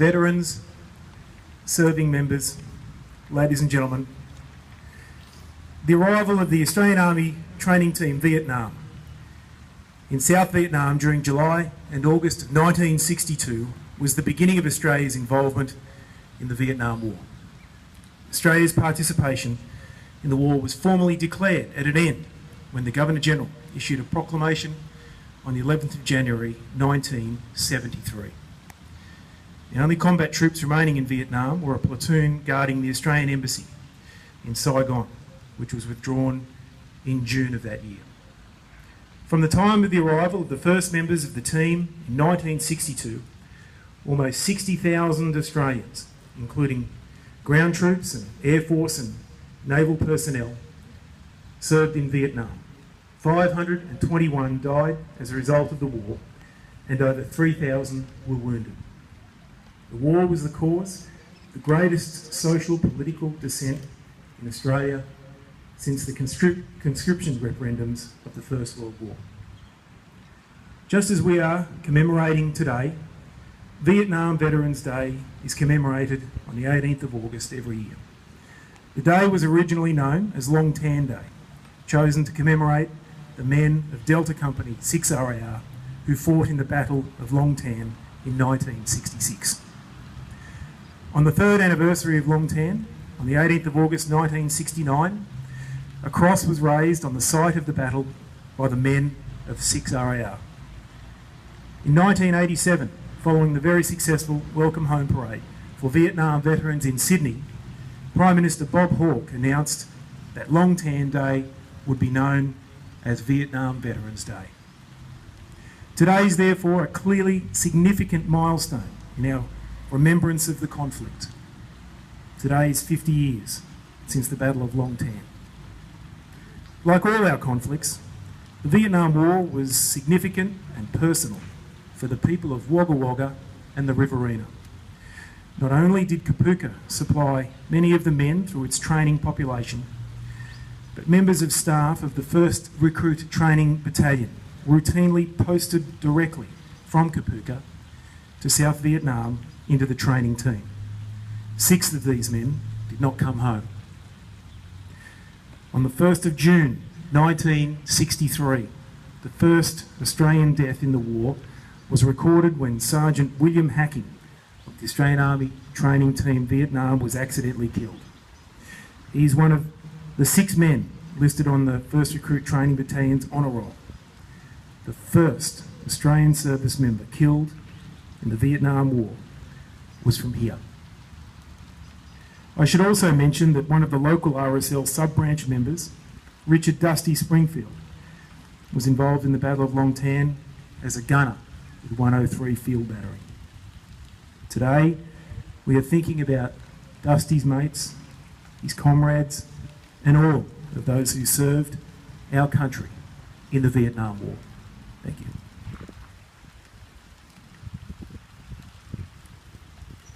veterans, serving members, ladies and gentlemen, the arrival of the Australian Army Training Team Vietnam in South Vietnam during July and August of 1962 was the beginning of Australia's involvement in the Vietnam War. Australia's participation in the war was formally declared at an end when the Governor-General issued a proclamation on the 11th of January 1973. The only combat troops remaining in Vietnam were a platoon guarding the Australian Embassy in Saigon, which was withdrawn in June of that year. From the time of the arrival of the first members of the team in 1962, almost 60,000 Australians, including ground troops and Air Force and naval personnel, served in Vietnam. 521 died as a result of the war, and over 3,000 were wounded. The war was the cause of the greatest social political dissent in Australia since the conscription referendums of the First World War. Just as we are commemorating today, Vietnam Veterans Day is commemorated on the 18th of August every year. The day was originally known as Long Tan Day, chosen to commemorate the men of Delta Company 6 RAR who fought in the Battle of Long Tan in 1966. On the third anniversary of Long Tan, on the 18th of August 1969, a cross was raised on the site of the battle by the men of 6 RAR. In 1987, following the very successful Welcome Home Parade for Vietnam veterans in Sydney, Prime Minister Bob Hawke announced that Long Tan Day would be known as Vietnam Veterans Day. Today is therefore a clearly significant milestone in our remembrance of the conflict. Today is 50 years since the Battle of Long Tan. Like all our conflicts, the Vietnam War was significant and personal for the people of Wagga Wagga and the Riverina. Not only did Kapooka supply many of the men through its training population, but members of staff of the 1st Recruit Training Battalion routinely posted directly from Kapooka to South Vietnam into the training team. 6 of these men did not come home. On the 1st of June 1963, the first Australian death in the war was recorded when Sergeant William Hacking of the Australian Army Training Team Vietnam was accidentally killed. He is one of the 6 men listed on the 1st Recruit Training Battalion's honour roll. The first Australian service member killed in the Vietnam War was from here. I should also mention that one of the local RSL sub-branch members, Richard Dusty Springfield, was involved in the Battle of Long Tan as a gunner with 103 Field Battery. Today, we are thinking about Dusty's mates, his comrades, and all of those who served our country in the Vietnam War. Thank you.